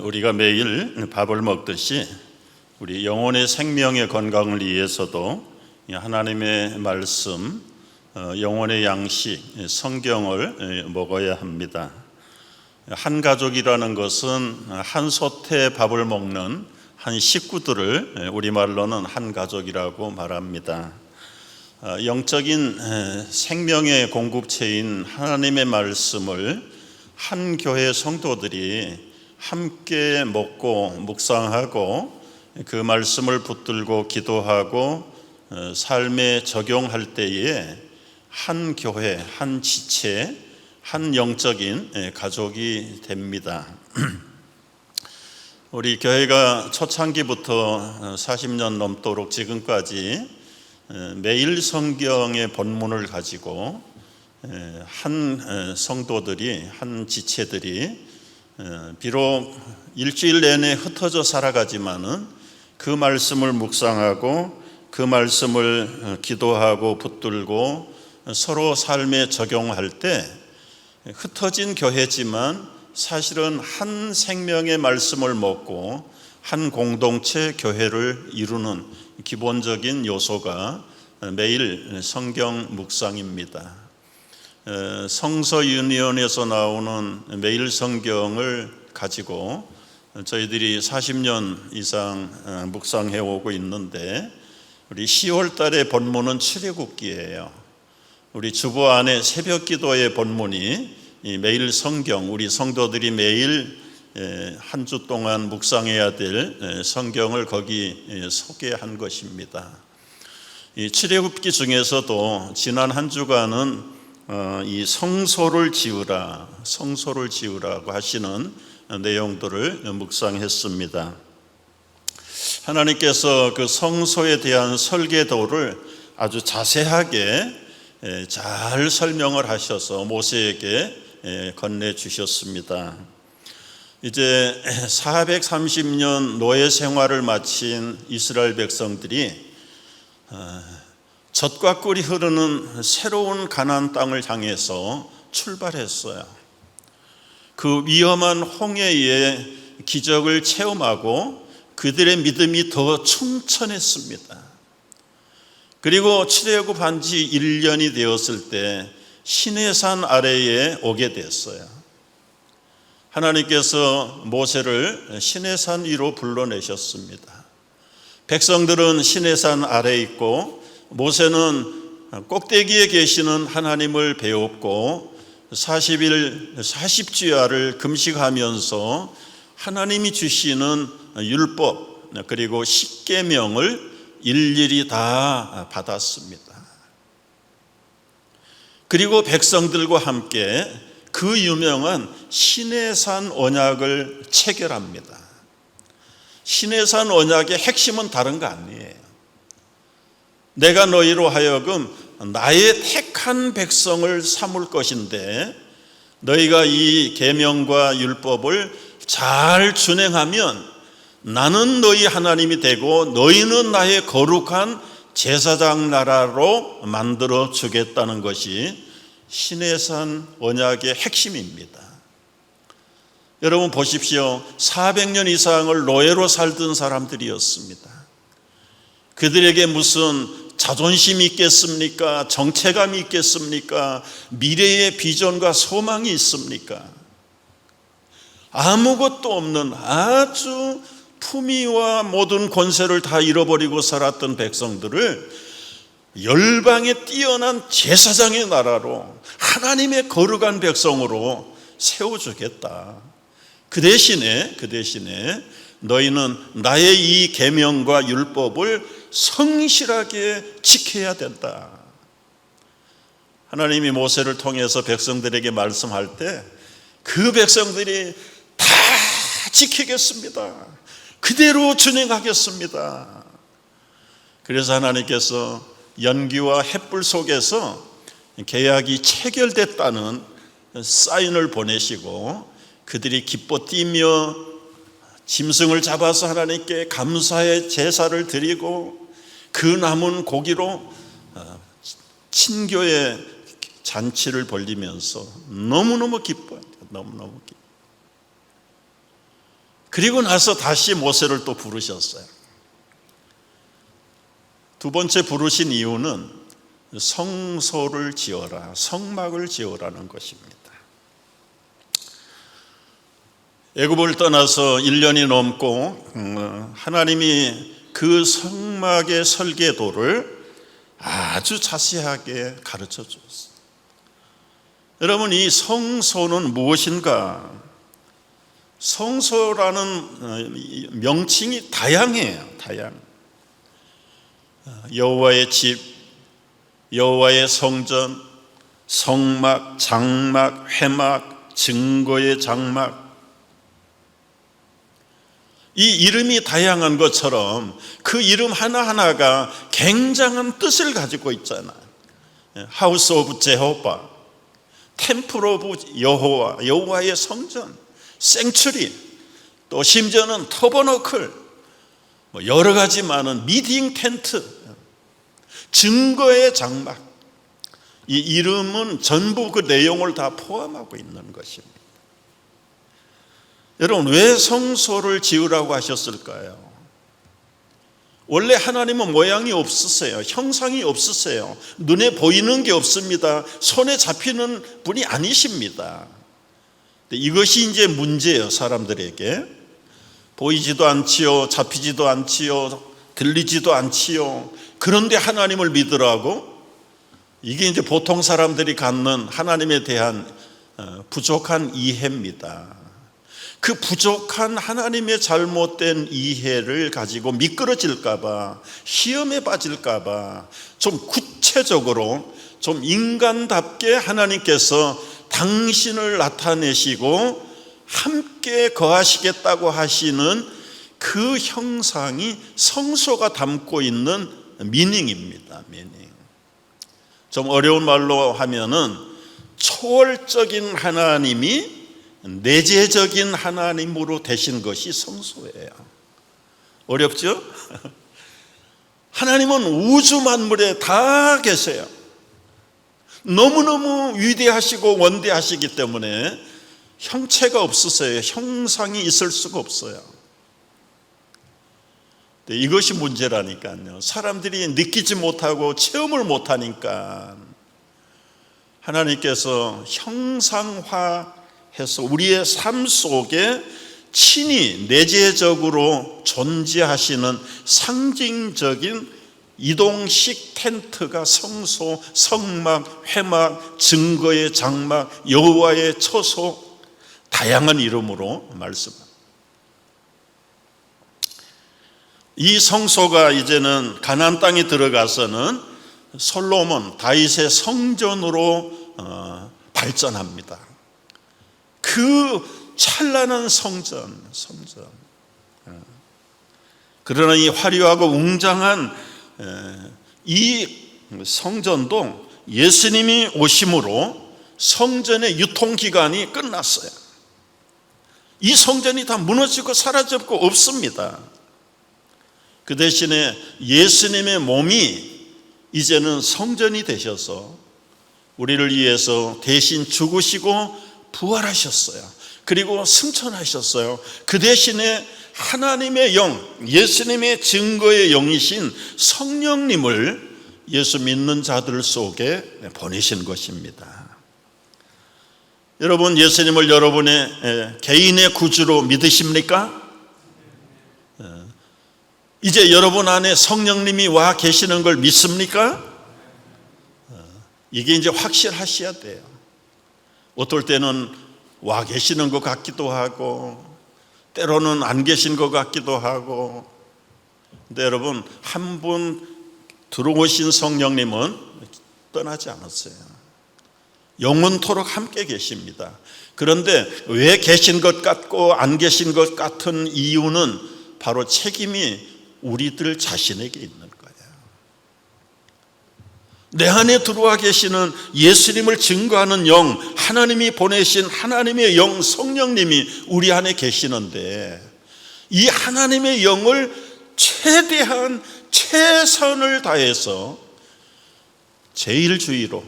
우리가 매일 밥을 먹듯이 우리 영혼의 생명의 건강을 위해서도 하나님의 말씀, 영혼의 양식, 성경을 먹어야 합니다. 한 가족이라는 것은 한 솥에 밥을 먹는 한 식구들을 우리말로는 한 가족이라고 말합니다. 영적인 생명의 공급체인 하나님의 말씀을 한 교회 성도들이 함께 먹고 묵상하고 그 말씀을 붙들고 기도하고 삶에 적용할 때에 한 교회, 한 지체, 한 영적인 가족이 됩니다. 우리 교회가 초창기부터 40년 넘도록 지금까지 매일 성경의 본문을 가지고 한 성도들이, 한 지체들이 비록 일주일 내내 흩어져 살아가지만은 그 말씀을 묵상하고 그 말씀을 기도하고 붙들고 서로 삶에 적용할 때 흩어진 교회지만 사실은 한 생명의 말씀을 먹고 한 공동체 교회를 이루는 기본적인 요소가 매일 성경 묵상입니다. 성서 유니온에서 나오는 매일 성경을 가지고 저희들이 40년 이상 묵상해 오고 있는데, 우리 10월 달의 본문은 출애굽기예요. 우리 주보 안에 새벽 기도의 본문이 매일 성경, 우리 성도들이 매일 한 주 동안 묵상해야 될 성경을 거기 소개한 것입니다. 이 출애굽기 중에서도 지난 한 주간은 이 성소를 지으라고 하시는 내용들을 묵상했습니다. 하나님께서 그 성소에 대한 설계도를 아주 자세하게 잘 설명을 하셔서 모세에게 건네주셨습니다. 이제 430년 노예 생활을 마친 이스라엘 백성들이 젖과 꿀이 흐르는 새로운 가나안 땅을 향해서 출발했어요. 그 위험한 홍해의 기적을 체험하고 그들의 믿음이 더 충천했습니다. 그리고 출애굽한 지 1년이 되었을 때 시내산 아래에 오게 됐어요. 하나님께서 모세를 시내산 위로 불러내셨습니다. 백성들은 시내산 아래에 있고 모세는 꼭대기에 계시는 하나님을 배웠고 40일 40주야를 금식하면서 하나님이 주시는 율법 그리고 십계명을 일일이 다 받았습니다. 그리고 백성들과 함께 그 유명한 시내산 언약을 체결합니다. 시내산 언약의 핵심은 다른 거 아니에요. 내가 너희로 하여금 나의 택한 백성을 삼을 것인데 너희가 이 계명과 율법을 잘 준행하면 나는 너희 하나님이 되고 너희는 나의 거룩한 제사장 나라로 만들어 주겠다는 것이 시내산 언약의 핵심입니다. 여러분 보십시오. 400년 이상을 노예로 살던 사람들이었습니다. 그들에게 무슨 자존심이 있겠습니까? 정체감이 있겠습니까? 미래의 비전과 소망이 있습니까? 아무것도 없는 아주 품위와 모든 권세를 다 잃어버리고 살았던 백성들을 열방에 뛰어난 제사장의 나라로 하나님의 거룩한 백성으로 세워주겠다. 그 대신에 너희는 나의 이 계명과 율법을 성실하게 지켜야 된다. 하나님이 모세를 통해서 백성들에게 말씀할 때 그 백성들이 다 지키겠습니다. 그대로 준행하겠습니다. 그래서 하나님께서 연기와 햇불 속에서 계약이 체결됐다는 사인을 보내시고 그들이 기뻐 뛰며 짐승을 잡아서 하나님께 감사의 제사를 드리고 그 남은 고기로 친교의 잔치를 벌리면서 너무너무 기뻐요. 너무너무 기뻐요. 그리고 나서 다시 모세를 또 부르셨어요. 두 번째 부르신 이유는 성소를 지어라, 성막을 지어라는 것입니다. 애굽을 떠나서 1년이 넘고 하나님이 그 성막의 설계도를 아주 자세하게 가르쳐 주었어요. 여러분, 이 성소는 무엇인가? 성소라는 명칭이 다양해요. 여호와의 집, 여호와의 성전, 성막, 장막, 회막, 증거의 장막. 이 이름이 다양한 것처럼 그 이름 하나하나가 굉장한 뜻을 가지고 있잖아요. 하우스 오브 제호바, 템플 오브 여호와, 여호와의 성전, 생츄리, 또 심지어는 터버너클, 여러 가지 많은 미팅 텐트, 증거의 장막. 이 이름은 전부 그 내용을 다 포함하고 있는 것입니다. 여러분, 왜 성소를 지으라고 하셨을까요? 원래 하나님은 모양이 없으세요. 형상이 없으세요. 눈에 보이는 게 없습니다. 손에 잡히는 분이 아니십니다. 이것이 이제 문제예요. 사람들에게 보이지도 않지요, 잡히지도 않지요, 들리지도 않지요. 그런데 하나님을 믿으라고? 이게 이제 보통 사람들이 갖는 하나님에 대한 부족한 이해입니다. 그 부족한 하나님의 잘못된 이해를 가지고 미끄러질까봐, 시험에 빠질까봐 좀 구체적으로, 좀 인간답게 하나님께서 당신을 나타내시고 함께 거하시겠다고 하시는 그 형상이 성소가 담고 있는 미닝입니다. 좀 어려운 말로 하면은 초월적인 하나님이 내재적인 하나님으로 되신 것이 성소예요. 어렵죠? 하나님은 우주 만물에 다 계세요. 너무너무 위대하시고 원대하시기 때문에 형체가 없으세요. 형상이 있을 수가 없어요. 이것이 문제라니까요. 사람들이 느끼지 못하고 체험을 못하니까 하나님께서 형상화해서 우리의 삶 속에 친히 내재적으로 존재하시는 상징적인 이동식 텐트가 성소, 성막, 회막, 증거의 장막, 여호와의 처소, 다양한 이름으로 말씀합니다. 이 성소가 이제는 가나안 땅에 들어가서는 솔로몬, 다윗의 성전으로 발전합니다. 그 찬란한 성전. 그러나 이 화려하고 웅장한 이 성전도 예수님이 오심으로 성전의 유통기간이 끝났어요. 이 성전이 다 무너지고 사라졌고 없습니다. 그 대신에 예수님의 몸이 이제는 성전이 되셔서 우리를 위해서 대신 죽으시고 부활하셨어요. 그리고 승천하셨어요. 그 대신에 하나님의 영, 예수님의 증거의 영이신 성령님을 예수 믿는 자들 속에 보내신 것입니다. 여러분, 예수님을 여러분의 개인의 구주로 믿으십니까? 이제 여러분 안에 성령님이 와 계시는 걸 믿습니까? 이게 이제 확실하셔야 돼요. 어떨 때는 와 계시는 것 같기도 하고 때로는 안 계신 것 같기도 하고. 근데 여러분, 한 분 들어오신 성령님은 떠나지 않았어요. 영원토록 함께 계십니다. 그런데 왜 계신 것 같고 안 계신 것 같은 이유는 바로 책임이 우리들 자신에게 있는 거예요. 내 안에 들어와 계시는 예수님을 증거하는 영, 하나님이 보내신 하나님의 영, 성령님이 우리 안에 계시는데 이 하나님의 영을 최대한 최선을 다해서 제일주의로,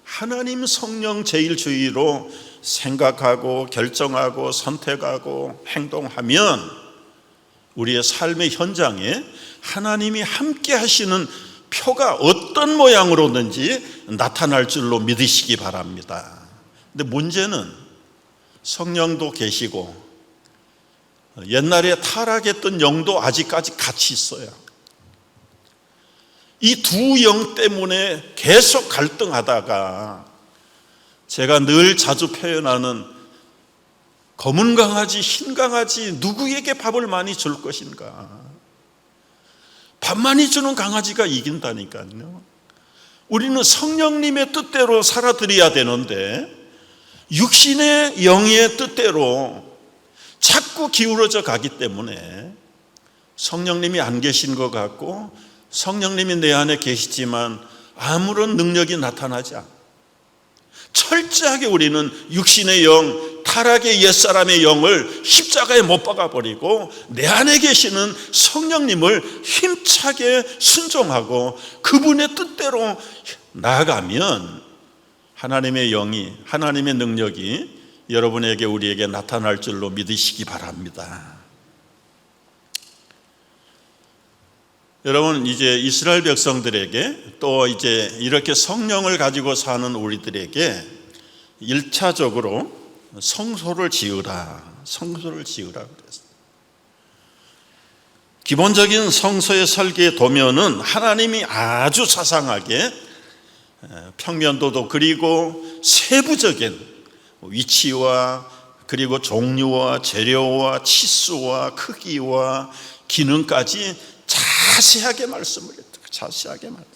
하나님 성령 제일주의로 생각하고 결정하고 선택하고 행동하면 우리의 삶의 현장에 하나님이 함께 하시는 표가 어떤 모양으로든지 나타날 줄로 믿으시기 바랍니다. 근데 문제는 성령도 계시고 옛날에 타락했던 영도 아직까지 같이 있어요. 이 두 영 때문에 계속 갈등하다가 제가 늘 자주 표현하는 검은 강아지, 흰 강아지 누구에게 밥을 많이 줄 것인가? 밥 많이 주는 강아지가 이긴다니까요. 우리는 성령님의 뜻대로 살아드려야 되는데 육신의 영의 뜻대로 자꾸 기울어져 가기 때문에 성령님이 안 계신 것 같고 성령님이 내 안에 계시지만 아무런 능력이 나타나지 않아. 철저하게 우리는 육신의 영, 타락의 옛사람의 영을 십자가에 못 박아버리고 내 안에 계시는 성령님을 힘차게 순종하고 그분의 뜻대로 나아가면 하나님의 영이, 하나님의 능력이 여러분에게, 우리에게 나타날 줄로 믿으시기 바랍니다. 여러분, 이제 이스라엘 백성들에게 또 이제 이렇게 성령을 가지고 사는 우리들에게 1차적으로 성소를 지으라 그랬어요. 기본적인 성소의 설계 도면은 하나님이 아주 자상하게 평면도도 그리고 세부적인 위치와 그리고 종류와 재료와 치수와 크기와 기능까지 자세하게 말씀을 했다. 자세하게 말씀.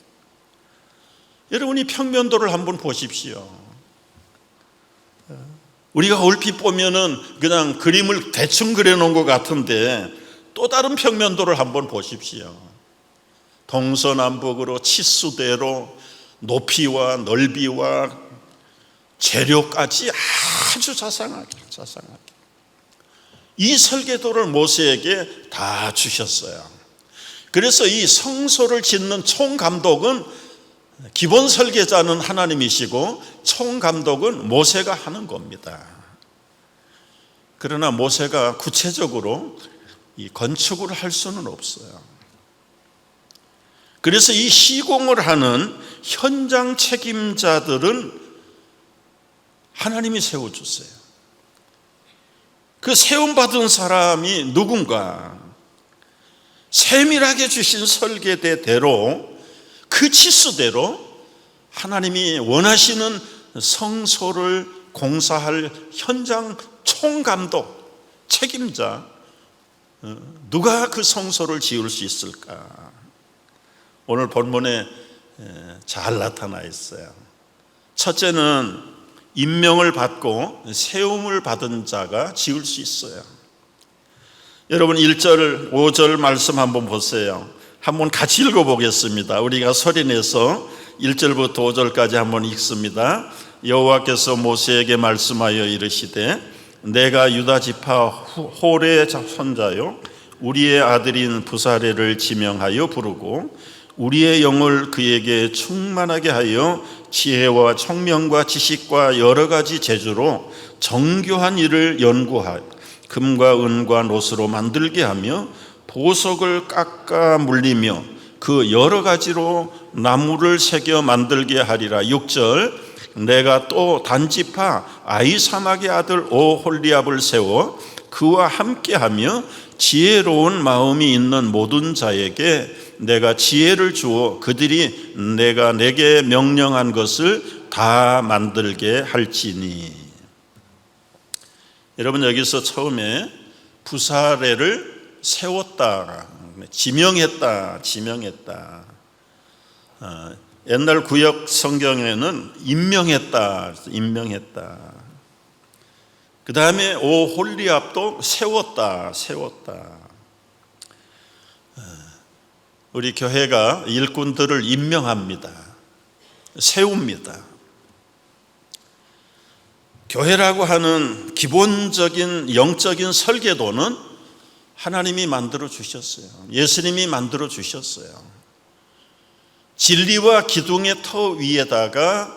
여러분이 평면도를 한번 보십시오. 우리가 얼핏 보면은 그냥 그림을 대충 그려놓은 것 같은데 또 다른 평면도를 한번 보십시오. 동서남북으로 치수대로 높이와 넓이와 재료까지 아주 자상하게 이 설계도를 모세에게 다 주셨어요. 그래서 이 성소를 짓는 총감독은 기본 설계자는 하나님이시고 총감독은 모세가 하는 겁니다. 그러나 모세가 구체적으로 이 건축을 할 수는 없어요. 그래서 이 시공을 하는 현장 책임자들은 하나님이 세워주세요. 그 세움받은 사람이 누군가? 세밀하게 주신 설계대로 그 치수대로 하나님이 원하시는 성소를 공사할 현장 총감독, 책임자, 누가 그 성소를 지을 수 있을까? 오늘 본문에 잘 나타나 있어요. 첫째는 임명을 받고 세움을 받은 자가 지을 수 있어요. 여러분 1절 5절 말씀 한번 보세요. 한번 같이 읽어보겠습니다. 우리가 소리내서 1절부터 5절까지 한번 읽습니다. 여호와께서 모세에게 말씀하여 이르시되 내가 유다 지파 홀의 손자요 우리의 아들인 부사레를 지명하여 부르고 우리의 영을 그에게 충만하게 하여 지혜와 총명과 지식과 여러 가지 재주로 정교한 일을 연구하여 금과 은과 노스로 만들게 하며 보석을 깎아 물리며 그 여러 가지로 나무를 새겨 만들게 하리라. 6절 내가 또 단지파 아히사막의 아들 오홀리압을 세워 그와 함께하며 지혜로운 마음이 있는 모든 자에게 내가 지혜를 주어 그들이 내가 내게 명령한 것을 다 만들게 할지니. 여러분 여기서 처음에 부사레를 세웠다, 지명했다. 옛날 구역 성경에는 임명했다. 그 다음에 오홀리압도 세웠다. 우리 교회가 일꾼들을 임명합니다. 세웁니다. 교회라고 하는 기본적인 영적인 설계도는 하나님이 만들어 주셨어요. 예수님이 만들어 주셨어요. 진리와 기둥의 터 위에다가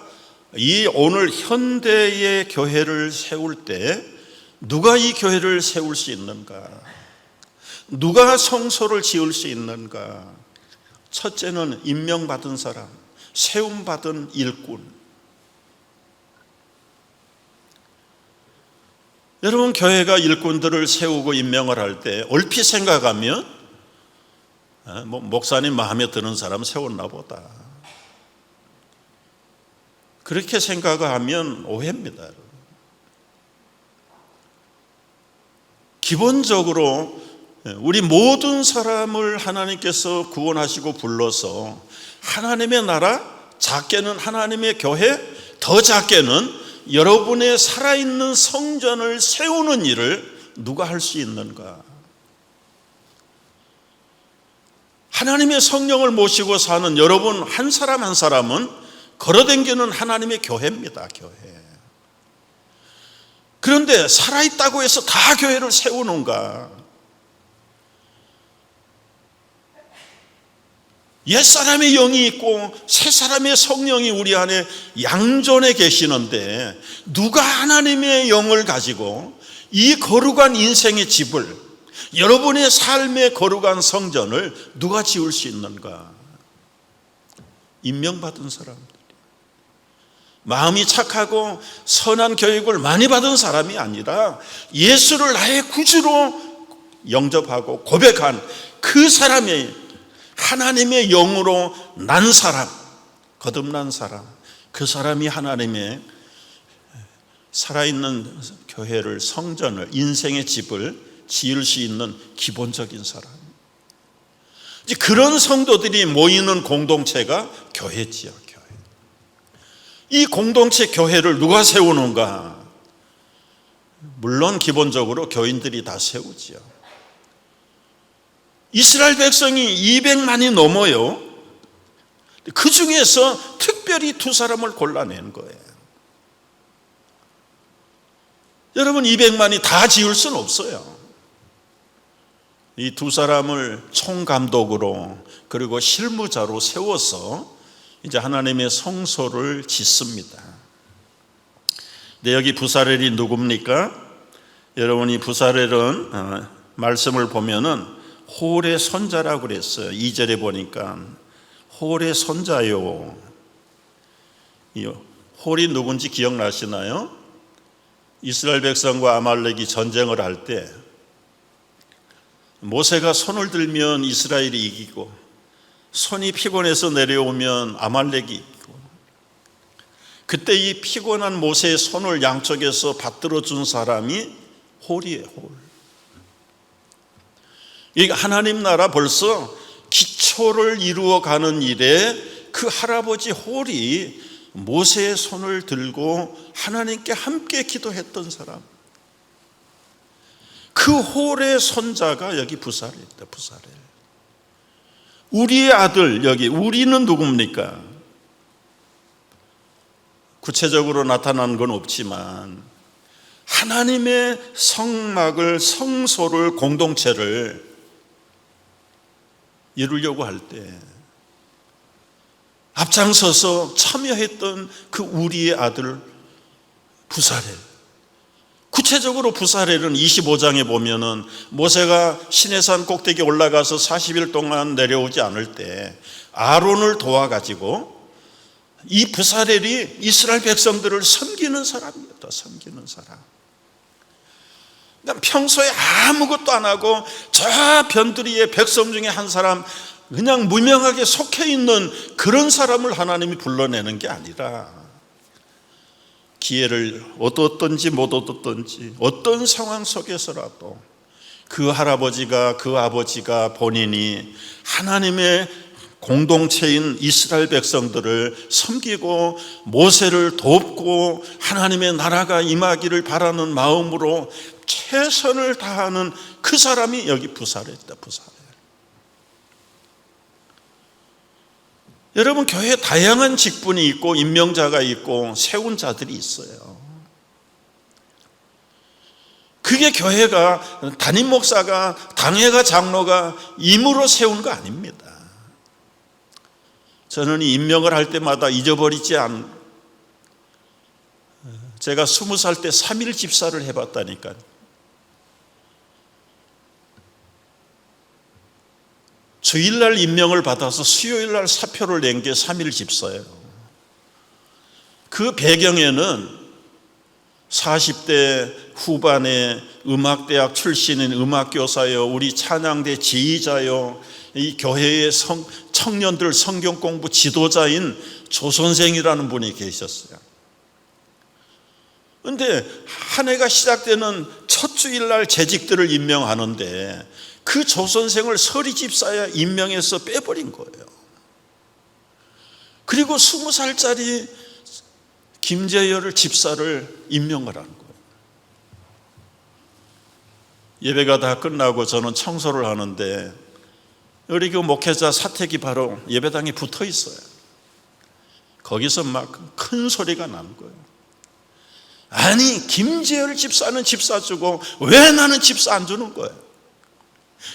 이 오늘 현대의 교회를 세울 때 누가 이 교회를 세울 수 있는가? 누가 성소를 지을 수 있는가? 첫째는 임명받은 사람, 세움받은 일꾼. 여러분, 교회가 일꾼들을 세우고 임명을 할 때 얼핏 생각하면 목사님 마음에 드는 사람 세웠나 보다, 그렇게 생각하면 오해입니다. 기본적으로 우리 모든 사람을 하나님께서 구원하시고 불러서 하나님의 나라, 작게는 하나님의 교회, 더 작게는 여러분의 살아있는 성전을 세우는 일을 누가 할 수 있는가? 하나님의 성령을 모시고 사는 여러분 한 사람 한 사람은 걸어다니는 하나님의 교회입니다. 교회. 그런데 살아있다고 해서 다 교회를 세우는가? 옛사람의 영이 있고 새사람의 성령이 우리 안에 양존해 계시는데 누가 하나님의 영을 가지고 이 거룩한 인생의 집을, 여러분의 삶의 거룩한 성전을 누가 지을 수 있는가? 임명받은 사람들, 마음이 착하고 선한 교육을 많이 받은 사람이 아니라 예수를 나의 구주로 영접하고 고백한 그 사람이 하나님의 영으로 난 사람, 거듭난 사람, 그 사람이 하나님의 살아있는 교회를, 성전을, 인생의 집을 지을 수 있는 기본적인 사람. 이제 그런 성도들이 모이는 공동체가 교회지요. 교회. 이 공동체 교회를 누가 세우는가? 물론 기본적으로 교인들이 다 세우지요. 이스라엘 백성이 200만이 넘어요. 그 중에서 특별히 두 사람을 골라낸 거예요. 여러분, 200만이 다 지을 수는 없어요. 이 두 사람을 총감독으로 그리고 실무자로 세워서 이제 하나님의 성소를 짓습니다. 근데 여기 부사렐이 누굽니까? 여러분이 부사렐은 말씀을 보면은 홀의 손자라고 그랬어요. 2절에 보니까 홀의 손자요. 이 홀이 누군지 기억나시나요? 이스라엘 백성과 아말렉이 전쟁을 할 때 모세가 손을 들면 이스라엘이 이기고 손이 피곤해서 내려오면 아말렉이 이기고, 그때 이 피곤한 모세의 손을 양쪽에서 받들어 준 사람이 홀이에요. 홀. 이 하나님 나라 벌써 기초를 이루어가는 일에 그 할아버지 홀이 모세의 손을 들고 하나님께 함께 기도했던 사람, 그 홀의 손자가 여기 부사렐입니다. 부사렐. 우리의 아들, 여기 우리는 누굽니까? 구체적으로 나타난 건 없지만 하나님의 성막을, 성소를, 공동체를 이루려고 할 때 앞장서서 참여했던 그 우리의 아들 부사렐. 구체적으로 부사렐은 25장에 보면은 모세가 시내산 꼭대기에 올라가서 40일 동안 내려오지 않을 때 아론을 도와가지고 이 부사렐이 이스라엘 백성들을 섬기는 사람이었다. 섬기는 사람. 평소에 아무것도 안 하고 저 변두리의 백성 중에 한 사람, 그냥 무명하게 속해 있는 그런 사람을 하나님이 불러내는 게 아니라 기회를 얻었든지 못 얻었든지 어떤 상황 속에서라도 그 할아버지가, 그 아버지가 본인이 하나님의 공동체인 이스라엘 백성들을 섬기고 모세를 돕고 하나님의 나라가 임하기를 바라는 마음으로 최선을 다하는 그 사람이 여기 부사렐이다. 부사렐. 여러분, 교회에 다양한 직분이 있고 임명자가 있고 세운 자들이 있어요. 그게 교회가 담임 목사가, 당회가, 장로가 임으로 세운 거 아닙니다. 저는 이 임명을 할 때마다 잊어버리지 않고 제가 20살 때 3일 집사를 해봤다니까요. 주일날 임명을 받아서 수요일날 사표를 낸 게 3일 집사예요. 그 배경에는 40대 후반에 음악대학 출신인 음악교사요, 우리 찬양대 지휘자요, 이 교회의 청년들 성경 공부 지도자인 조 선생이라는 분이 계셨어요. 그런데 한 해가 시작되는 첫 주일날 재직들을 임명하는데 그 조 선생을 서리 집사에 임명해서 빼버린 거예요. 그리고 20살짜리 김재열을 집사를 임명을 한 거예요. 예배가 다 끝나고 저는 청소를 하는데 우리 그 목회자 사택이 바로 예배당에 붙어 있어요. 거기서 막 큰 소리가 나는 거예요. 아니, 김재열 집사는 집사 주고 왜 나는 집사 안 주는 거예요?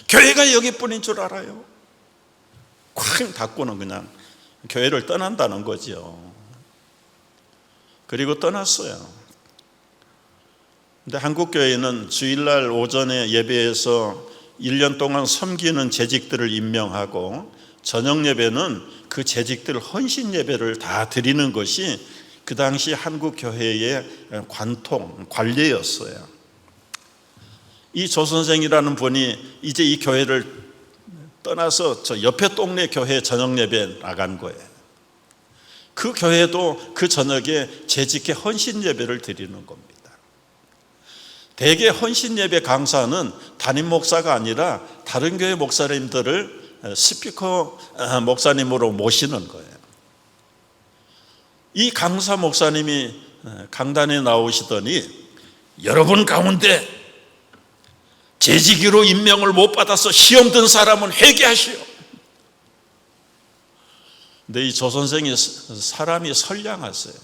교회가 여기뿐인 줄 알아요? 쾅 닫고는 그냥 교회를 떠난다는 거죠. 그리고 떠났어요. 근데 한국교회는 주일날 오전에 예배에서 1년 동안 섬기는 재직들을 임명하고 저녁 예배는 그 재직들 헌신 예배를 다 드리는 것이 그 당시 한국교회의 관례였어요. 이 조 선생이라는 분이 이제 이 교회를 떠나서 저 옆에 동네 교회 저녁 예배 나간 거예요. 그 교회도 그 저녁에 재직회 헌신 예배를 드리는 겁니다. 대개 헌신 예배 강사는 담임 목사가 아니라 다른 교회 목사님들을 스피커 목사님으로 모시는 거예요. 이 강사 목사님이 강단에 나오시더니 여러분 가운데 재직으로 임명을 못 받아서 시험 든 사람은 회개하시오. 근데 이 조 선생이 사람이 선량하세요.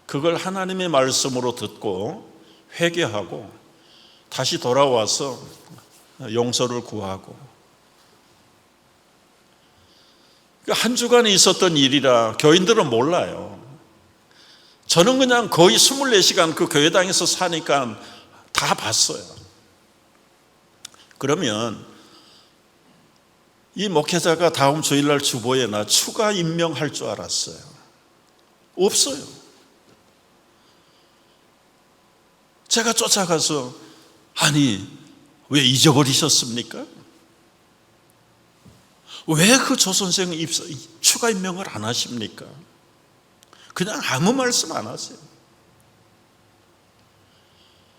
그걸 하나님의 말씀으로 듣고 회개하고 다시 돌아와서 용서를 구하고, 한 주간에 있었던 일이라 교인들은 몰라요. 저는 그냥 거의 24시간 그 교회당에서 사니까 다 봤어요. 그러면 이 목회자가 다음 주일날 주보에 나 추가 임명할 줄 알았어요. 없어요. 제가 쫓아가서 아니 왜 잊어버리셨습니까? 왜 그 조 선생 추가 임명을 안 하십니까? 그냥 아무 말씀 안 하세요.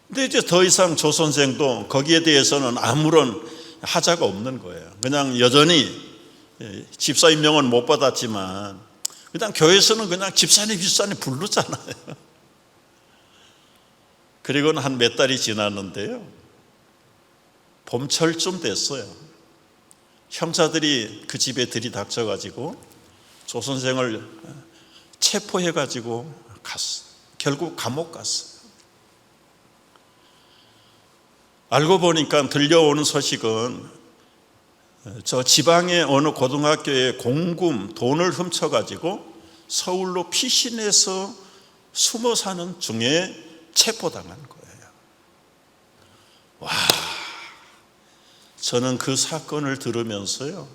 근데 이제 더 이상 조 선생도 거기에 대해서는 아무런 하자가 없는 거예요. 그냥 여전히 집사 임명은 못 받았지만 그냥 교회에서는 그냥 집사님 부르잖아요. 그리고는 한 몇 달이 지났는데요, 봄철쯤 됐어요. 형사들이 그 집에 들이닥쳐가지고 조 선생을 체포해가지고 갔어. 결국 감옥 갔어요. 알고 보니까 들려오는 소식은 저 지방의 어느 고등학교에 공금 돈을 훔쳐가지고 서울로 피신해서 숨어 사는 중에 체포당한 거예요. 와, 저는 그 사건을 들으면서요,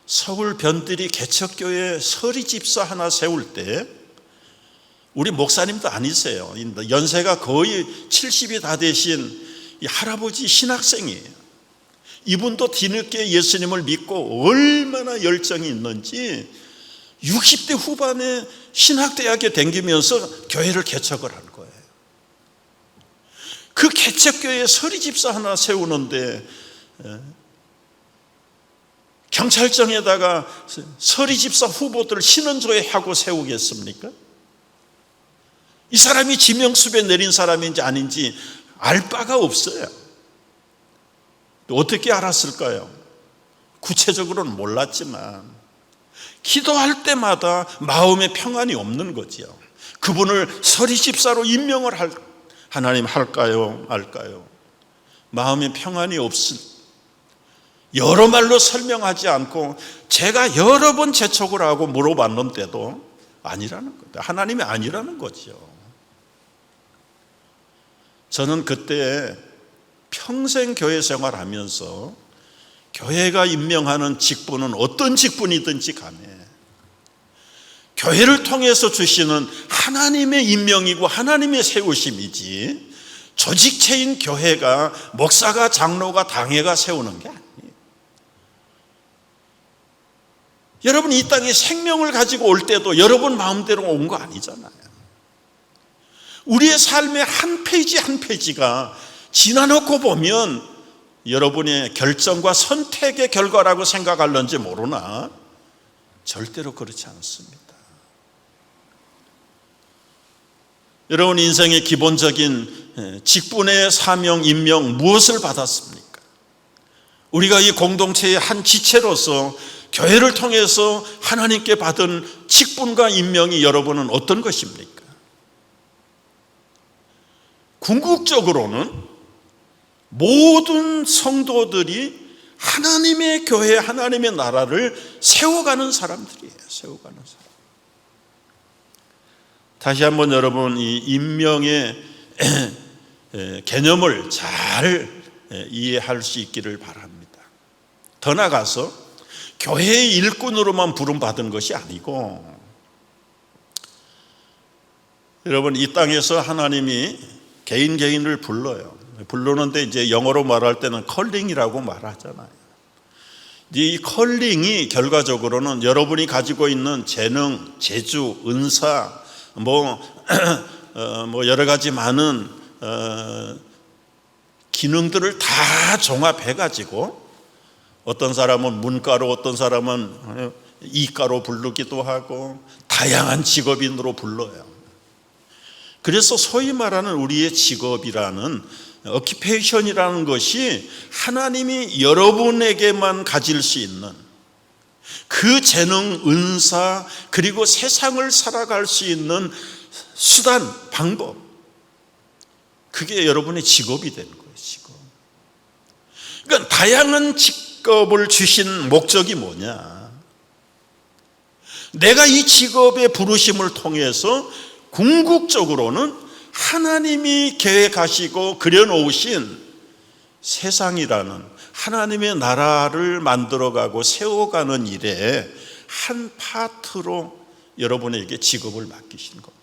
서울 변들이 개척교회 서리 집사 하나 세울 때, 우리 목사님도 아니세요. 연세가 거의 70이 다 되신 이 할아버지 신학생이에요. 이분도 뒤늦게 예수님을 믿고 얼마나 열정이 있는지 60대 후반에 신학대학에 다니면서 교회를 개척을 한 거예요. 그 개척교회에 서리 집사 하나 세우는데 경찰청에다가 서리 집사 후보들 신원조회 하고 세우겠습니까? 이 사람이 지명수배 내린 사람인지 아닌지 알 바가 없어요. 어떻게 알았을까요? 구체적으로는 몰랐지만 기도할 때마다 마음에 평안이 없는 거지요. 그분을 서리 집사로 임명을 하나님 할까요? 말까요? 마음에 평안이 없을, 여러 말로 설명하지 않고 제가 여러 번 재촉을 하고 물어봤는데도 아니라는 거죠. 하나님이 아니라는 거죠. 저는 그때 평생 교회 생활하면서 교회가 임명하는 직분은 어떤 직분이든지 간에 교회를 통해서 주시는 하나님의 임명이고 하나님의 세우심이지, 조직체인 교회가 목사가 장로가 당회가 세우는 게 아니에요. 여러분, 이 땅에 생명을 가지고 올 때도 여러분 마음대로 온 거 아니잖아요. 우리의 삶의 한 페이지 한 페이지가 지나놓고 보면 여러분의 결정과 선택의 결과라고 생각할런지 모르나 절대로 그렇지 않습니다. 여러분, 인생의 기본적인 직분의 사명, 임명 무엇을 받았습니까? 우리가 이 공동체의 한 지체로서 교회를 통해서 하나님께 받은 직분과 임명이 여러분은 어떤 것입니까? 궁극적으로는 모든 성도들이 하나님의 교회, 하나님의 나라를 세워가는 사람들이에요. 세워가는 사람. 다시 한번 여러분, 이 임명의 개념을 잘 이해할 수 있기를 바랍니다. 더 나아가서 교회의 일꾼으로만 부름받은 것이 아니고, 여러분, 이 땅에서 하나님이 개인을 불러요. 부르는데 이제 영어로 말할 때는 컬링이라고 말하잖아요. 이 컬링이 결과적으로는 여러분이 가지고 있는 재능, 재주, 은사, 뭐 여러 가지 많은 기능들을 다 종합해 가지고, 어떤 사람은 문과로, 어떤 사람은 이과로 부르기도 하고 다양한 직업인으로 불러요. 그래서 소위 말하는 우리의 직업이라는 어큐페이션이라는 것이 하나님이 여러분에게만 가질 수 있는 그 재능, 은사, 그리고 세상을 살아갈 수 있는 수단, 방법, 그게 여러분의 직업이 되는 거예요. 직업. 그러니까 다양한 직업을 주신 목적이 뭐냐? 내가 이 직업의 부르심을 통해서 궁극적으로는 하나님이 계획하시고 그려놓으신 세상이라는 하나님의 나라를 만들어가고 세워가는 일에 한 파트로 여러분에게 직업을 맡기신 겁니다.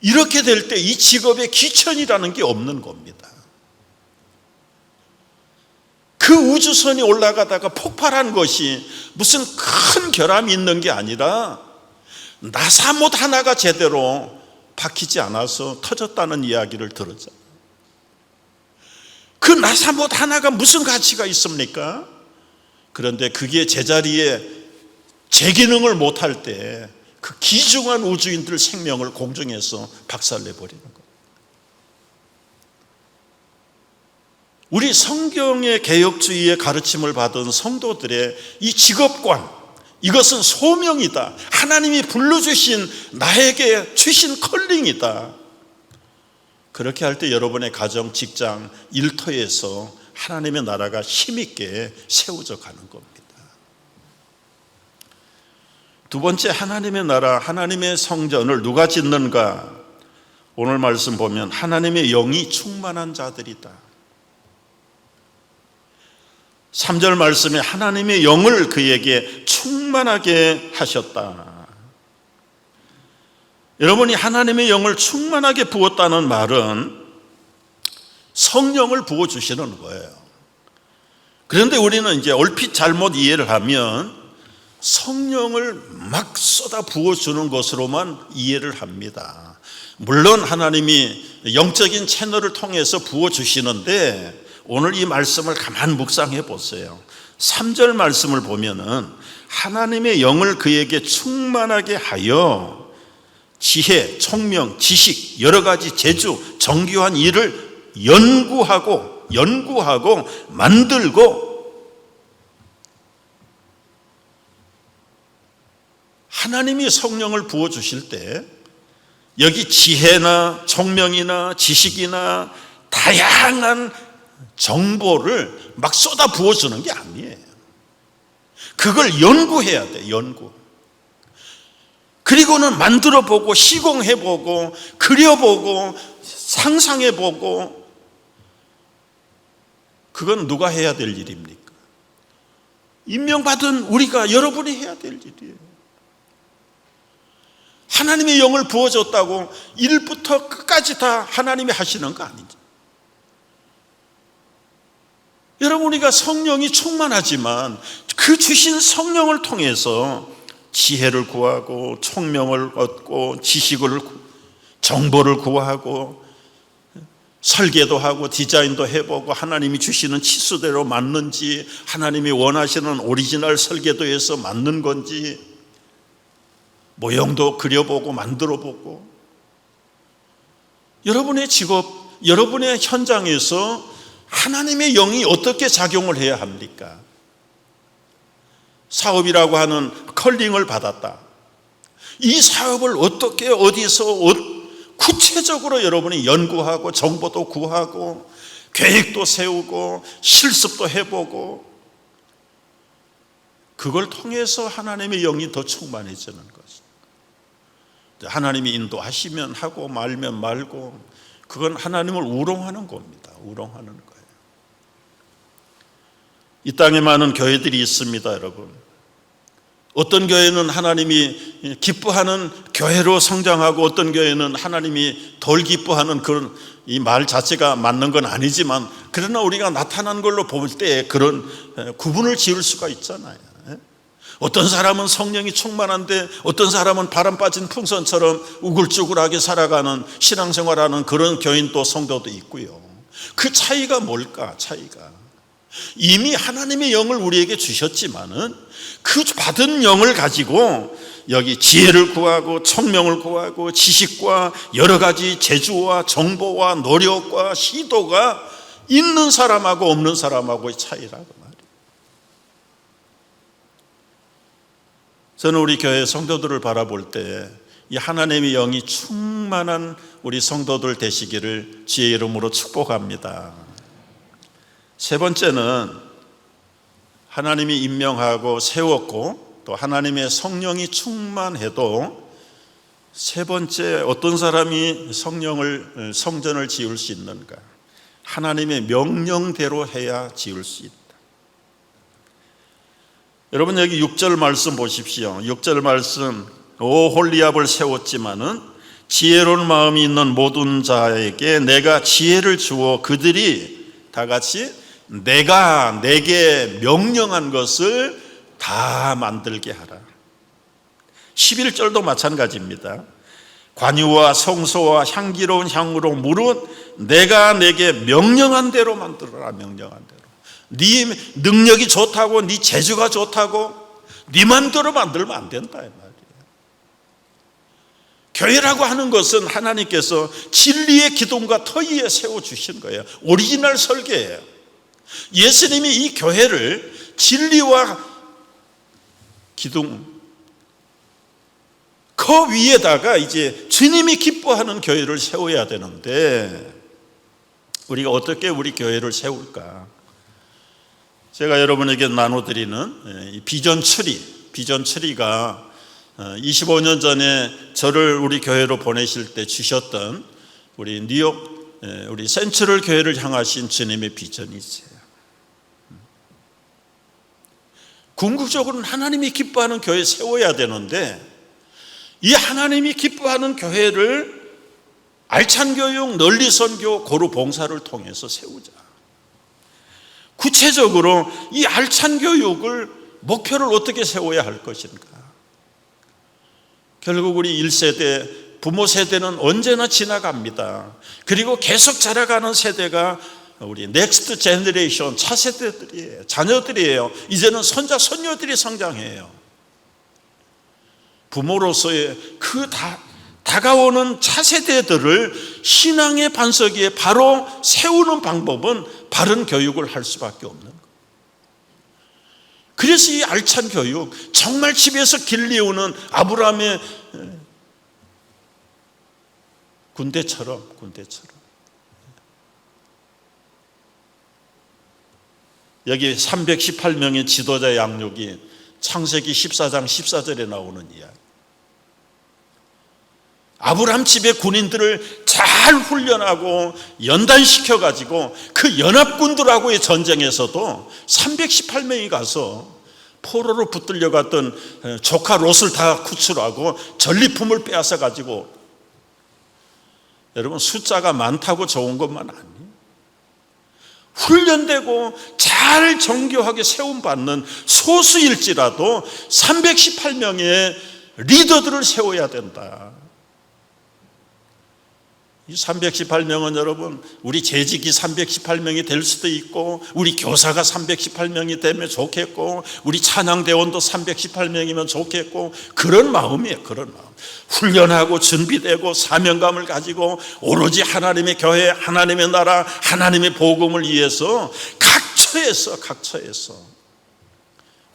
이렇게 될 때 이 직업에 귀천이라는 게 없는 겁니다. 그 우주선이 올라가다가 폭발한 것이 무슨 큰 결함이 있는 게 아니라 나사못 하나가 제대로 박히지 않아서 터졌다는 이야기를 들었잖아요. 그 나사못 하나가 무슨 가치가 있습니까? 그런데 그게 제자리에 제 기능을 못할 때 그 귀중한 우주인들 생명을 공중에서 박살내버리는 거예요. 우리 성경의 개혁주의의 가르침을 받은 성도들의 이 직업관, 이것은 소명이다. 하나님이 불러주신, 나에게 주신 컬링이다. 그렇게 할 때 여러분의 가정, 직장, 일터에서 하나님의 나라가 힘있게 세워져 가는 겁니다. 두 번째, 하나님의 나라, 하나님의 성전을 누가 짓는가? 오늘 말씀 보면 하나님의 영이 충만한 자들이다. 3절 말씀에 하나님의 영을 그에게 충만하게 하셨다. 여러분이 하나님의 영을 충만하게 부었다는 말은 성령을 부어주시는 거예요. 그런데 우리는 이제 얼핏 잘못 이해를 하면 성령을 막 쏟아 부어주는 것으로만 이해를 합니다. 물론 하나님이 영적인 채널을 통해서 부어주시는데, 오늘 이 말씀을 가만 묵상해 보세요. 3절 말씀을 보면은 하나님의 영을 그에게 충만하게 하여 지혜, 총명, 지식, 여러 가지 재주, 정교한 일을 연구하고 만들고, 하나님이 성령을 부어주실 때 여기 지혜나 총명이나 지식이나 다양한 정보를 막 쏟아 부어주는 게 아니에요. 그걸 연구해야 돼. 연구. 그리고는 만들어보고 시공해보고 그려보고 상상해보고, 그건 누가 해야 될 일입니까? 임명받은 우리가, 여러분이 해야 될 일이에요. 하나님의 영을 부어줬다고 1부터 끝까지 다 하나님이 하시는 거 아니죠. 여러분, 우리가 성령이 충만하지만 그 주신 성령을 통해서 지혜를 구하고 총명을 얻고 지식을, 정보를 구하고 설계도 하고 디자인도 해보고, 하나님이 주시는 치수대로 맞는지, 하나님이 원하시는 오리지널 설계도에서 맞는 건지 모형도 그려보고 만들어보고, 여러분의 직업, 여러분의 현장에서 하나님의 영이 어떻게 작용을 해야 합니까? 사업이라고 하는 컬링을 받았다. 이 사업을 어떻게, 어디서, 구체적으로 여러분이 연구하고 정보도 구하고 계획도 세우고 실습도 해보고, 그걸 통해서 하나님의 영이 더 충만해지는 것입니다. 하나님이 인도하시면 하고 말면 말고, 그건 하나님을 우롱하는 겁니다. 우롱하는 거예요. 이 땅에 많은 교회들이 있습니다, 여러분. 어떤 교회는 하나님이 기뻐하는 교회로 성장하고, 어떤 교회는 하나님이 덜 기뻐하는, 그런, 이 말 자체가 맞는 건 아니지만, 그러나 우리가 나타난 걸로 볼 때 그런 구분을 지을 수가 있잖아요. 어떤 사람은 성령이 충만한데 어떤 사람은 바람 빠진 풍선처럼 우글쭈글하게 살아가는, 신앙생활하는 그런 교인도 성도도 있고요. 그 차이가 뭘까? 차이가 이미 하나님의 영을 우리에게 주셨지만은 그 받은 영을 가지고 여기 지혜를 구하고 총명을 구하고 지식과 여러 가지 재주와 정보와 노력과 시도가 있는 사람하고 없는 사람하고의 차이라고 말이에요. 저는 우리 교회 성도들을 바라볼 때 이 하나님의 영이 충만한 우리 성도들 되시기를 주의 이름으로 축복합니다. 세 번째는 하나님이 임명하고 세웠고 또 하나님의 성령이 충만해도, 세 번째, 어떤 사람이 성전을 지을 수 있는가? 하나님의 명령대로 해야 지을 수 있다. 여러분, 여기 6절 말씀 보십시오. 6절 말씀, 홀리압을 세웠지만은 지혜로운 마음이 있는 모든 자에게 내가 지혜를 주어 그들이 다 같이 내가 내게 명령한 것을 다 만들게 하라. 11절도 마찬가지입니다. 관유와 성소와 향기로운 향으로 무릇 내가 내게 명령한 대로 만들어라. 명령한 대로. 네 능력이 좋다고, 네 재주가 좋다고 네 맘대로 만들면 안 된다 이 말이에요. 교회라고 하는 것은 하나님께서 진리의 기둥과 터 위에 세워주신 거예요. 오리지널 설계예요. 예수님이 이 교회를 진리와 기둥, 그 위에다가 이제 주님이 기뻐하는 교회를 세워야 되는데, 우리가 어떻게 우리 교회를 세울까? 제가 여러분에게 나눠드리는 이 비전 추리가 25년 전에 저를 우리 교회로 보내실 때 주셨던 우리 뉴욕 우리 센트럴 교회를 향하신 주님의 비전이 있어요. 궁극적으로는 하나님이 기뻐하는 교회 세워야 되는데, 이 하나님이 기뻐하는 교회를 알찬 교육, 널리 선교, 고루 봉사를 통해서 세우자. 구체적으로 이 알찬 교육을 목표를 어떻게 세워야 할 것인가? 결국 우리 1세대, 부모 세대는 언제나 지나갑니다. 그리고 계속 자라가는 세대가 우리 넥스트 제너레이션, 차세대들이에요. 자녀들이에요. 이제는 손자, 손녀들이 성장해요. 부모로서의 그 다가오는 차세대들을 신앙의 반석 위에 바로 세우는 방법은 바른 교육을 할 수밖에 없는 거예요. 그래서 이 알찬 교육, 정말 집에서 길리우는 아브라함의 군대처럼 여기 318명의 지도자 양육이 창세기 14장 14절에 나오는 이야기. 아브라함 집의 군인들을 잘 훈련하고 연단시켜 가지고 그 연합군들하고의 전쟁에서도 318명이 가서 포로로 붙들려 갔던 조카 롯을 다 구출하고 전리품을 빼앗아 가지고, 여러분 숫자가 많다고 좋은 것만 아니에요. 훈련되고 잘 정교하게 세움받는 소수일지라도 318명의 리더들을 세워야 된다. 이 318명은 여러분, 우리 재직이 318명이 될 수도 있고, 우리 교사가 318명이 되면 좋겠고, 우리 찬양대원도 318명이면 좋겠고, 그런 마음이에요. 그런 마음. 훈련하고 준비되고 사명감을 가지고 오로지 하나님의 교회, 하나님의 나라, 하나님의 복음을 위해서 각처에서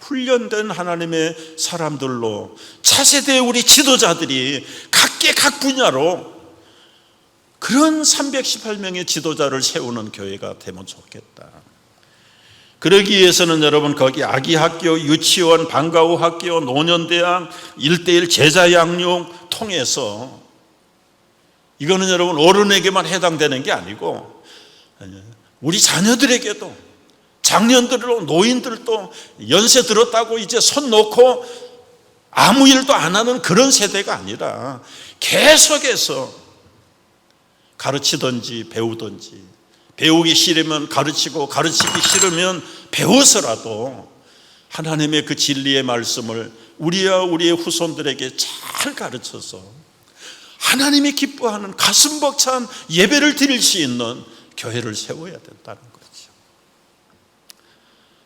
훈련된 하나님의 사람들로, 차세대의 우리 지도자들이 각계 각 분야로 그런 318명의 지도자를 세우는 교회가 되면 좋겠다. 그러기 위해서는 여러분, 거기 아기학교, 유치원, 방과후 학교, 노년대학, 1:1 제자 양육 통해서, 이거는 여러분 어른에게만 해당되는 게 아니고 우리 자녀들에게도, 장년들도, 노인들도 연세 들었다고 이제 손 놓고 아무 일도 안 하는 그런 세대가 아니라 계속해서 가르치든지 배우든지, 배우기 싫으면 가르치고 가르치기 싫으면 배워서라도 하나님의 그 진리의 말씀을 우리와 우리의 후손들에게 잘 가르쳐서 하나님이 기뻐하는 가슴 벅찬 예배를 드릴 수 있는 교회를 세워야 된다는 거죠.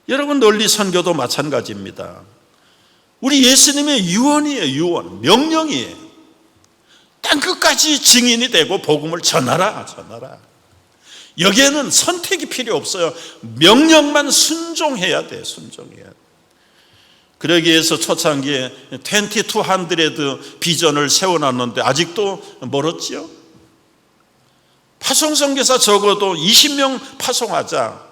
여러분, 널리 선교도 마찬가지입니다. 우리 예수님의 유언이에요. 유언, 명령이에요. 땅끝까지 증인이 되고 복음을 전하라. 여기에는 선택이 필요 없어요. 명령만 순종해야 돼. 순종해야 돼. 그러기 위해서 초창기에 2200 비전을 세워놨는데 아직도 멀었지요. 파송선교사 적어도 20명 파송하자.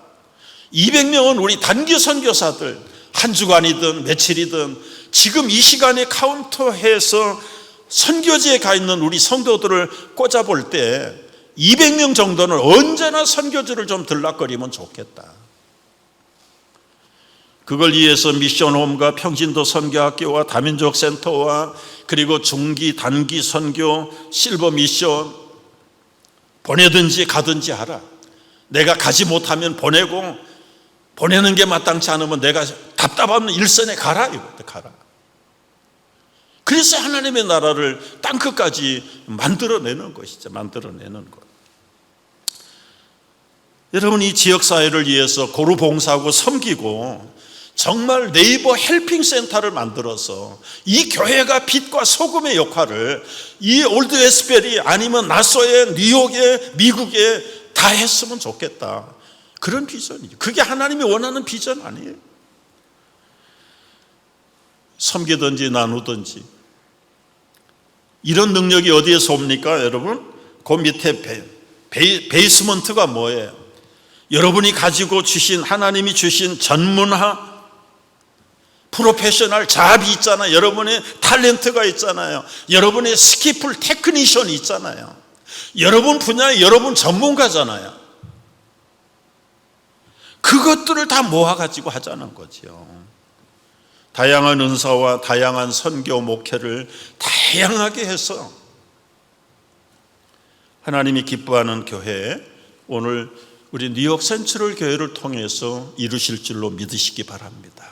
200명은 우리 단기 선교사들, 한 주간이든 며칠이든 지금 이 시간에 카운터해서 선교지에 가 있는 우리 성도들을 꽂아볼 때 200명 정도는 언제나 선교지를 좀 들락거리면 좋겠다. 그걸 위해서 미션홈과 평진도 선교학교와 다민족 센터와 그리고 중기, 단기 선교, 실버 미션 보내든지 가든지 하라. 내가 가지 못하면 보내고, 보내는 게 마땅치 않으면 내가 답답하면 일선에 가라. 이것도 가라. 그래서 하나님의 나라를 땅끝까지 만들어내는 것이죠. 만들어내는 것. 여러분, 이 지역사회를 위해서 고루 봉사하고 섬기고 정말 네이버 헬핑 센터를 만들어서 이 교회가 빛과 소금의 역할을 이 올드 웨스트벨이 아니면 나소에, 뉴욕에, 미국에 다 했으면 좋겠다. 그런 비전이죠. 그게 하나님이 원하는 비전 아니에요? 섬기든지 나누든지. 이런 능력이 어디에서 옵니까, 여러분? 그 밑에 베이스먼트가 뭐예요? 여러분이 가지고 주신, 하나님이 주신 전문화, 프로페셔널 잡이 있잖아요. 여러분의 탤런트가 있잖아요. 여러분의 스키플 테크니션이 있잖아요. 여러분 분야에 여러분 전문가잖아요. 그것들을 다 모아가지고 하자는 거죠. 다양한 은사와 다양한 선교 목회를 다양하게 해서 하나님이 기뻐하는 교회, 오늘 우리 뉴욕 센트럴 교회를 통해서 이루실 줄로 믿으시기 바랍니다.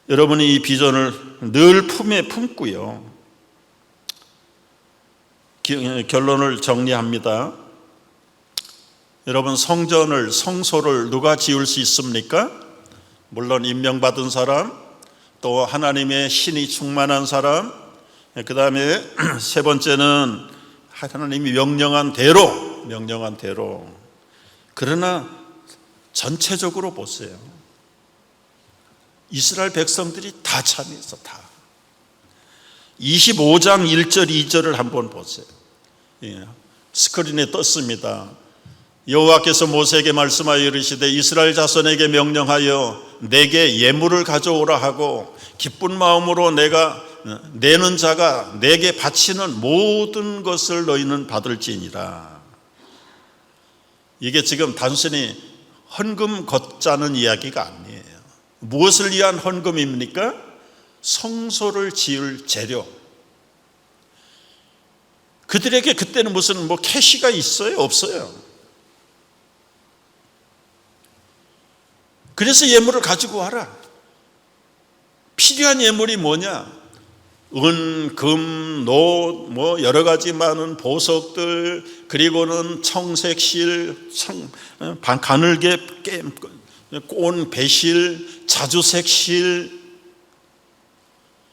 여러분이 이 비전을 늘 품에 품고요. 결론을 정리합니다. 여러분, 성전을, 성소를 누가 지을 수 있습니까? 물론 임명받은 사람, 또 하나님의 신이 충만한 사람, 그 다음에 세 번째는 하나님이 명령한 대로. 그러나 전체적으로 보세요. 이스라엘 백성들이 다 참여해서 다. 25장 1절 2절을 한번 보세요. 스크린에 떴습니다. 여호와께서 모세에게 말씀하여 이르시되 이스라엘 자손에게 명령하여 내게 예물을 가져오라 하고 기쁜 마음으로 내가 내는 자가 내게 바치는 모든 것을 너희는 받을지니라. 이게 지금 단순히 헌금 걷자는 이야기가 아니에요. 무엇을 위한 헌금입니까? 성소를 지을 재료. 그들에게 그때는 무슨 캐시가 있어요? 없어요. 그래서 예물을 가지고 와라. 필요한 예물이 뭐냐? 은, 금, 노, 여러 가지 많은 보석들, 그리고는 청색실, 가늘게 꼰 배실, 자주색실,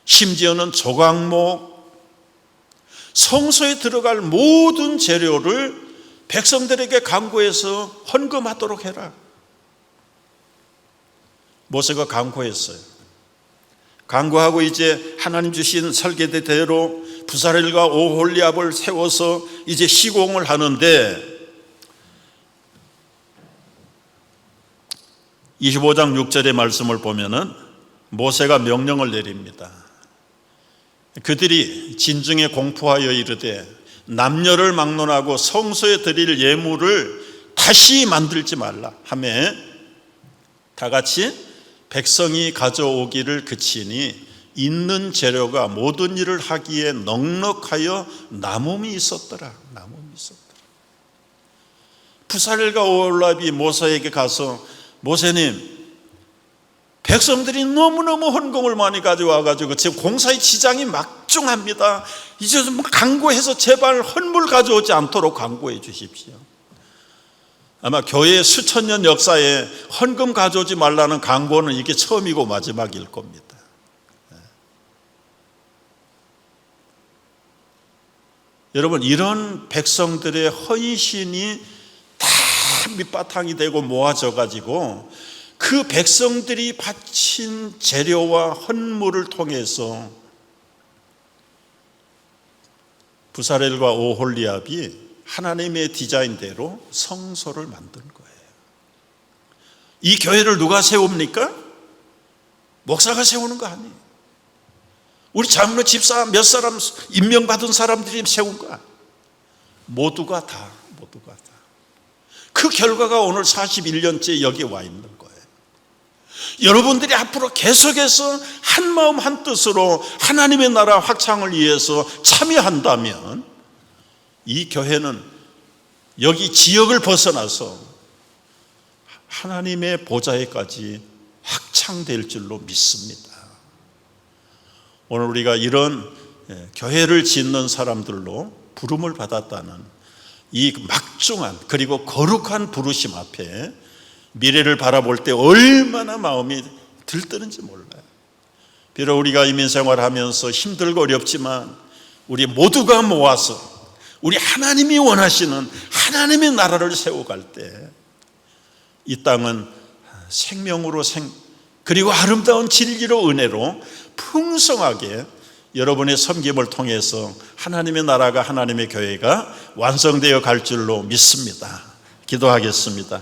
심지어는 조각목, 성소에 들어갈 모든 재료를 백성들에게 강구해서 헌금하도록 해라. 모세가 강구했어요. 강구하고 이제 하나님 주신 설계대로 부사렐과 오홀리압을 세워서 이제 시공을 하는데 25장 6절의 말씀을 보면은 모세가 명령을 내립니다. 그들이 진중에 공포하여 이르되 남녀를 막론하고 성소에 드릴 예물을 다시 만들지 말라 하매 다 같이 백성이 가져오기를 그치니 있는 재료가 모든 일을 하기에 넉넉하여 남음이 있었더라. 남음이 있었더라. 부사렐과 오홀리압이 모세에게 가서 모세님, 백성들이 너무너무 헌금을 많이 가져와가지고 지금 공사의 지장이 막중합니다. 이제 좀 강구해서 제발 헌물 가져오지 않도록 강구해 주십시오. 아마 교회의 수천 년 역사에 헌금 가져오지 말라는 강구는 이게 처음이고 마지막일 겁니다. 여러분, 이런 백성들의 헌신이 다 밑바탕이 되고 모아져 가지고 그 백성들이 바친 재료와 헌물을 통해서 부사렐과 오홀리압이 하나님의 디자인대로 성소를 만든 거예요. 이 교회를 누가 세웁니까? 목사가 세우는 거 아니에요. 우리 장로 집사 몇 사람 임명받은 사람들이 세운 거야. 모두가 다. 그 결과가 오늘 41년째 여기 와 있는 거예요. 여러분들이 앞으로 계속해서 한마음 한뜻으로 하나님의 나라 확장을 위해서 참여한다면 이 교회는 여기 지역을 벗어나서 하나님의 보좌에까지 확장될 줄로 믿습니다. 오늘 우리가 이런 교회를 짓는 사람들로 부름을 받았다는 이 막중한 그리고 거룩한 부르심 앞에 미래를 바라볼 때 얼마나 마음이 들뜨는지 몰라요. 비록 우리가 이민생활하면서 힘들고 어렵지만 우리 모두가 모아서 우리 하나님이 원하시는 하나님의 나라를 세워갈 때 이 땅은 생명으로 그리고 아름다운 진리로 은혜로 풍성하게 여러분의 섬김을 통해서 하나님의 나라가 하나님의 교회가 완성되어 갈 줄로 믿습니다. 기도하겠습니다.